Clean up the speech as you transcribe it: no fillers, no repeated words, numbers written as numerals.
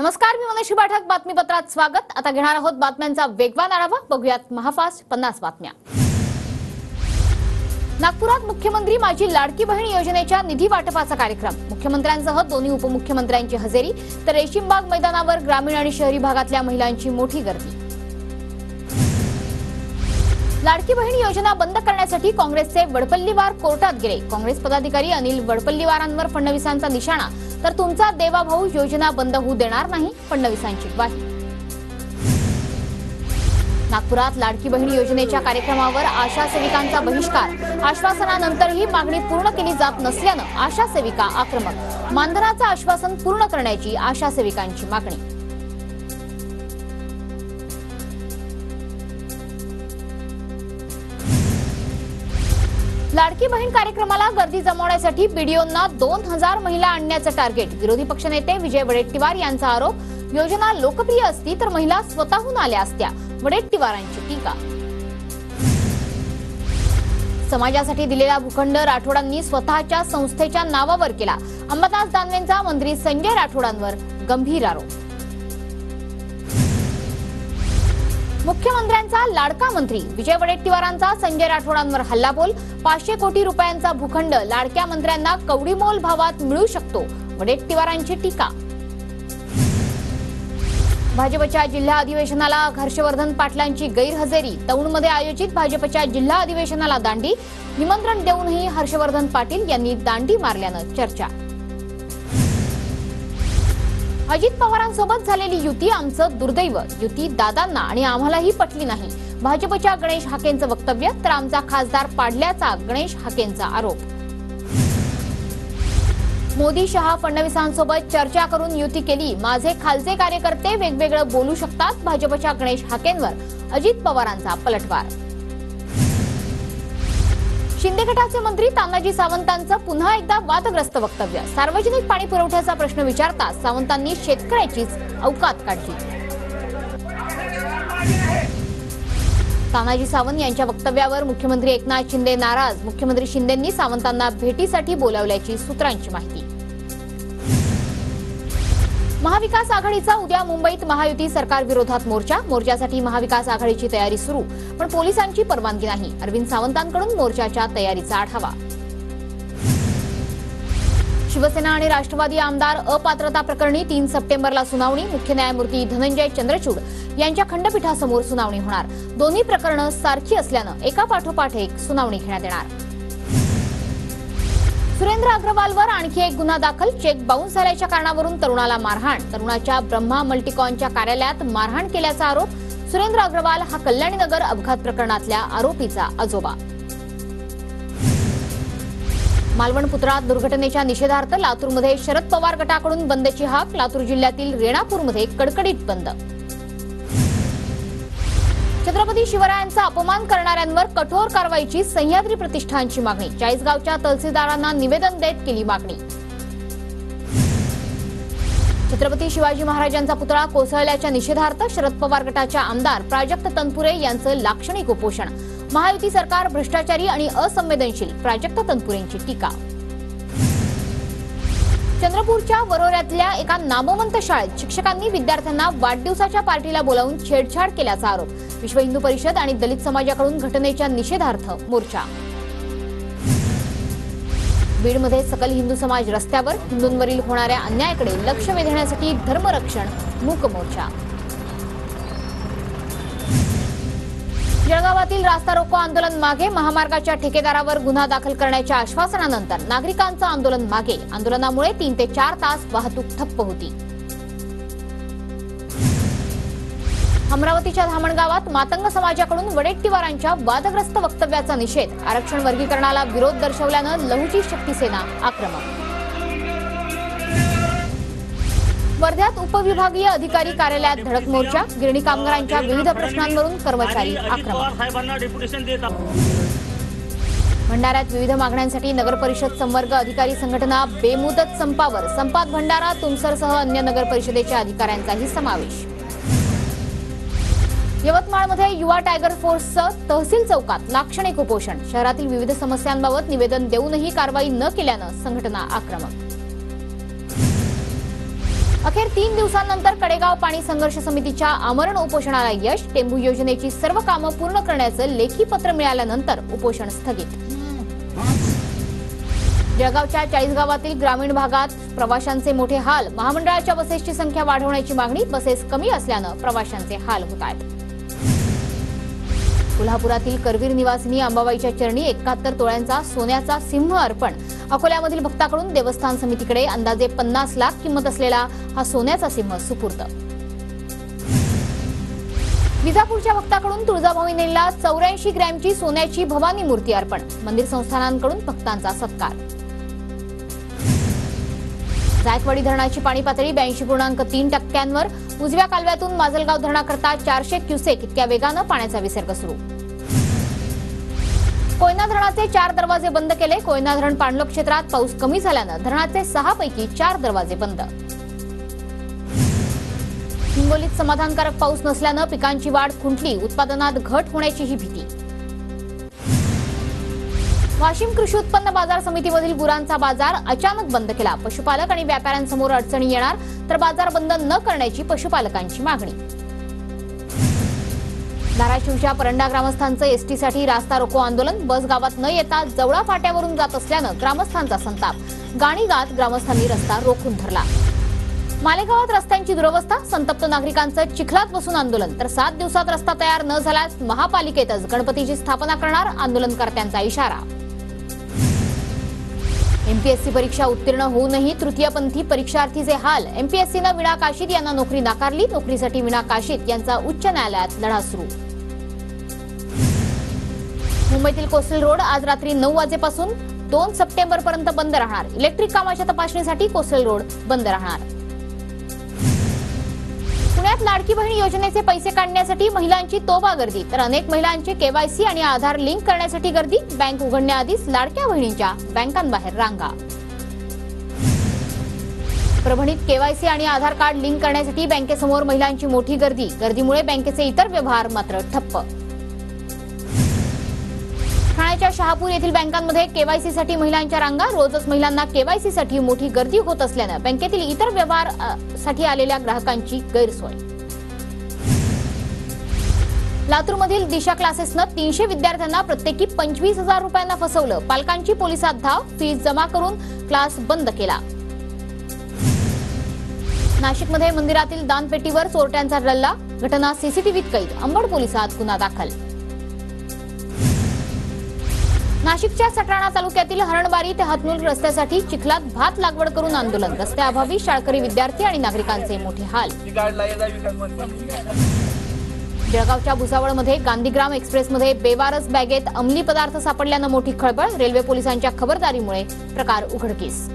नमस्कार, मी मनोज पाठक. बातमीपत्रात स्वागत. आता घेणार आहोत बातम्यांचा वेगवान आढावा. बघूयात महाफास्ट 50 बातम्या. नागपुरात मुख्यमंत्री माझी लाडकी बहीण योजनेच्या निधी वाटपाचा कार्यक्रम. मुख्यमंत्र्यांसह दोन्ही उपमुख्यमंत्र्यांची हजेरी, तर रेशीमबाग मैदानावर ग्रामीण आणि शहरी भागातल्या महिलांची मोठी गर्दी. लाडकी बहीण योजना बंद करण्यासाठी काँग्रेसचे वडपल्लीवार कोर्टात गेले. काँग्रेस पदाधिकारी अनिल वडपल्लीवारांवर फडणवीसांचा निशाणा, तर तुमचा देवाभाऊ योजना बंद होऊ देणार नाही, फडणवीसांची ग्वाही. नागपुरात लाडकी बहीण योजनेच्या कार्यक्रमावर आशा सेविकांचा बहिष्कार. आश्वासनानंतरही मागणी पूर्ण केली जात नसल्यानं आशा सेविका आक्रमक. मानधनाचं आश्वासन पूर्ण करण्याची आशा सेविकांची मागणी. लाडकी बहीण कार्यक्रमाला गर्दी जमवण्यासाठी बीडीओंना 2000 महिला आणण्याचं टार्गेट. विरोधी पक्षनेते विजय वडेट्टीवार यांचा आरोप. योजना लोकप्रिय असती तर महिला स्वतःहून आल्या असत्या, वडेट्टीवारांची टीका. समाजासाठी दिलेला भूखंड राठोडांनी स्वतःच्या संस्थेच्या नावावर केला. अंबादास दानवेंचा मंत्री संजय राठोडांवर गंभीर आरोप. मुख्यमंत्र्यांचा लाडका मंत्री विजय वडेट्टीवारांचा संजय राठोडांवर हल्लाबोल. 500 कोटी रुपयांचा भूखंड लाडक्या मंत्र्यांना कवडीमोल भावात मिळू शकतो, वडेट्टीवारांची टीका. भाजपच्या जिल्हा अधिवेशनाला हर्षवर्धन पाटलांची गैरहजेरी. दौंडमध्ये आयोजित भाजपच्या जिल्हा अधिवेशनाला दांडी. निमंत्रण देऊनही हर्षवर्धन पाटील यांनी दांडी मारल्यानं चर्चा. अजित पवारांसोबत झालेली युती आमचं दुर्दैव. युती दादांना आणि आम्हालाही पटली नाही. भाजपच्या गणेश हाकेंचं वक्तव्य, तर आमचा खासदार पाडल्याचा गणेश हाकेंचा आरोप. मोदी शहा फडणवीसांसोबत चर्चा करून युती केली. माझे खालचे कार्यकर्ते वेगवेगळं बोलू शकतात. भाजपच्या गणेश हाकेंवर अजित पवारांचा पलटवार. शिंदे गटाचे मंत्री तानाजी सावंतांचं पुन्हा एकदा वादग्रस्त वक्तव्य. सार्वजनिक पाणी पुरवठ्याचा प्रश्न विचारताच सावंतांनी शेतकऱ्याचीच अवकात काढली. तानाजी सावंत यांच्या वक्तव्यावर मुख्यमंत्री एकनाथ शिंदे नाराज. मुख्यमंत्री शिंदेंनी सावंतांना भेटीसाठी बोलावल्याची सूत्रांची माहिती. महाविकास आघाडीचा उद्या मुंबईत महायुती सरकार विरोधात मोर्चा. मोर्चासाठी महाविकास आघाडीची तयारी सुरू, पण पोलिसांची परवानगी नाही. अरविंद सावंतांकडून मोर्चाच्या तयारीचा आढावा. शिवसेना आणि राष्ट्रवादी आमदार अपात्रता प्रकरणी 3 सप्टेंबरला सुनावणी. मुख्य न्यायमूर्ती धनंजय चंद्रचूड यांच्या खंडपीठासमोर सुनावणी होणार. दोन्ही प्रकरणं सारखी असल्यानं एका पाठोपाठ एक सुनावणी घेण्यात येणार. सुरेंद्र अग्रवालवर आणखी एक गुन्हा दाखल. चेक बाउन्स झाल्याच्या कारणावरून तरुणाला मारहाण. तरुणाच्या ब्रह्मा मल्टीकॉनच्या कार्यालयात मारहाण केल्याचा आरोप. सुरेंद्र अग्रवाल हा कल्याणीनगर अपघात प्रकरणातल्या आरोपीचा आजोबा. मालवण पुतळा दुर्घटनेच्या निषेधार्थ लातूरमध्ये शरद पवार गटाकडून बंदची हाक. लातूर जिल्ह्यातील रेणापूरमध्ये कडकडीत बंद. छत्रपती शिवरायांचा अपमान करणाऱ्यांवर कठोर कारवाईची सह्याद्री प्रतिष्ठानची मागणी. चाळीसगावच्या तहसीलदारांना निवेदन देत केली मागणी. छत्रपती शिवाजी महाराजांचा पुतळा कोसळल्याच्या निषेधार्थ शरद पवार गटाच्या आमदार प्राजक्त तनपुरे यांचं लाक्षणिक उपोषण. महायुती सरकार भ्रष्टाचारी आणि असंवेदनशील, प्राजक्त तनपुरेंची टीका. चंद्रपूरच्या वरोऱ्यातल्या एका नामवंत शाळेत शिक्षकांनी विद्यार्थ्यांना वाढदिवसाच्या पार्टीला बोलावून छेडछाड केल्याचा आरोप. विश्व हिंदू परिषद आणि दलित समाजाकडून घटनेच्या निषेधार्थ मोर्चा. बीडमध्ये सकल हिंदू समाज रस्त्यावर. हिंदूंवरील होणाऱ्या अन्यायाकडे लक्ष वेधण्यासाठी धर्मरक्षण मूक मोर्चा. जळगावातील रास्ता रोको आंदोलन मागे. महामार्गाच्या ठेकेदारावर गुन्हा दाखल करण्याच्या आश्वासनानंतर नागरिकांचं आंदोलन मागे. आंदोलनामुळे 3 ते 4 तास वाहतूक ठप्प होती. अमरावतीच्या धामणगावात मातंग समाजाकडून वडेट्टीवारांच्या वादग्रस्त वक्तव्याचा निषेध. आरक्षण वर्गीकरणाला विरोध दर्शवल्यानं लहुजी शक्ती सेना आक्रमक. वर्ध्यात उपविभागीय अधिकारी कार्यालयात धडक मोर्चा. गिरणी कामगारांच्या विविध प्रश्नांवरून कर्मचारी आक्रमक. भंडाऱ्यात विविध मागण्यांसाठी नगरपरिषद संवर्ग अधिकारी संघटना बेमुदत संपावर. संपात भंडारा, तुमसरसह अन्य नगरपरिषदेच्या अधिकाऱ्यांचाही समावेश. यवतमाळमध्ये युवा टायगर फोर्सचं तहसील चौकात लाक्षणिक उपोषण. शहरातील विविध समस्यांबाबत निवेदन देऊनही कारवाई न केल्यानं संघटना आक्रमक. अखेर 3 दिवसांनंतर कडेगाव पाणी संघर्ष समितीच्या आमरण उपोषणाला यश. टेंभू योजनेची सर्व कामं पूर्ण करण्याचं लेखी पत्र मिळाल्यानंतर उपोषण स्थगित. जळगावच्या 40 गावातील ग्रामीण भागात प्रवाशांचे मोठे हाल. महामंडळाच्या बसेसची संख्या वाढवण्याची मागणी. बसेस कमी असल्यानं प्रवाशांचे हाल होत आहेत. कोल्हापुरातील करवीर निवासिनी अंबाबाईच्या चरणी 71 तोळ्यांचा सोन्याचा सिंह अर्पण. अकोल्यामधील भक्ताकडून देवस्थान समितीकडे अंदाजे 50 लाख किंमत असलेला हा सोन्याचा सिंह सुपूर्द. विजापूरच्या भक्ताकडून तुळजाभवानीला 84 ग्रॅमची सोन्याची भवानी मूर्ती अर्पण. मंदिर संस्थानांकडून भक्तांचा सत्कार. जायकवाडी धरणाची पाणी पातळी 82.3%. उजव्या कालव्यातून माजलगाव धरणाकरता 400 क्युसेक इतक्या वेगानं पाण्याचा विसर्ग सुरू. कोयना धरणाचे 4 दरवाजे बंद केले. कोयना धरण पाणलोट क्षेत्रात पाऊस कमी झाल्यानं धरणाचे 6 पैकी 4 दरवाजे बंद. हिंगोलीत समाधानकारक पाऊस नसल्यानं पिकांची वाढ खुंटली. उत्पादनात घट होण्याचीही भीती. वाशिम कृषी उत्पन्न बाजार समितीमधील गुरांचा बाजार अचानक बंद केला. पशुपालक आणि व्यापाऱ्यांसमोर अडचणी येणार तर बाजार बंद न करण्याची पशुपालकांची मागणी. धाराशिवच्या परंडा ग्रामस्थांचं एसटीसाठी रास्ता रोको आंदोलन. बस गावात न येता जवळा फाट्यावरून जात असल्यानं ग्रामस्थांचा संताप. गाणी गात ग्रामस्थांनी रस्ता रोखून धरला. मालेगावात रस्त्यांची दुरवस्था. संतप्त नागरिकांचं चिखलात बसून आंदोलन. तर 7 दिवसात रस्ता तयार न झाल्यास महापालिकेतच गणपतीची स्थापना करणार. आंदोलनकर्त्यांचा इशारा. एमपीएससी परीक्षा उत्तीर्ण होऊनही तृतीयपंथी परीक्षार्थीचे हाल. एमपीएससीनं वीणा काशीद यांना नोकरी नाकारली. नोकरीसाठी वीणा काशीद यांचा उच्च न्यायालयात लढा सुरू. मुंबईतील कोस्टल रोड आज रात्री 9 वाजेपासून 2 सप्टेंबरपर्यंत बंद राहणार. इलेक्ट्रिक कामाच्या तपासणीसाठी कोस्टल रोड बंद राहणार. पुण्यात लाडकी बहीण योजनेचे पैसे काढण्यासाठी महिलांची तोबा गर्दी. तर अनेक महिलांचे केवायसी आणि आधार लिंक करण्यासाठी गर्दी. बँक उघडण्याआधीच लाडक्या बहिणींच्या बँकांबाहेर रांगा. परभणीत केवायसी आणि आधार कार्ड लिंक करण्यासाठी बँकेसमोर महिलांची मोठी गर्दी. गर्दीमुळे बँकेचे इतर व्यवहार मात्र ठप्प. ठाण्याच्या शहापूर येथील बँकांमध्ये केवायसीसाठी महिलांच्या रांगा. रोजच महिलांना केवायसीसाठी मोठी गर्दी होत असल्यानं बँकेतील इतर व्यवहारासाठी आलेल्या ग्राहकांची गैरसोय. लातूरमधील दिशा क्लासेसनं 300 विद्यार्थ्यांना प्रत्येकी 25,000 रुपयांना फसवलं. पालकांची पोलिसात धाव. फीस जमा करून क्लास बंद केला. नाशिकमध्ये मंदिरातील दानपेटीवर चोरट्यांचा डल्ला. घटना सीसीटीव्हीत कैद. अंबड पोलिसात गुन्हा दाखल. नाशिकच्या सटाणा तालुक्यातील हरणबारी ते हतनूर रस्त्यासाठी चिखलात भात लागवड करून आंदोलन. रस्त्याअभावी शाळकरी विद्यार्थी आणि नागरिकांचे मोठे हाल. जळगावच्या भुसावळमध्ये गांधीग्राम एक्सप्रेसमध्ये बेवारस बॅगेत अंमली पदार्थ सापडल्यानं मोठी खळबळ. रेल्वे पोलिसांच्या खबरदारीमुळे प्रकार उघडकीस.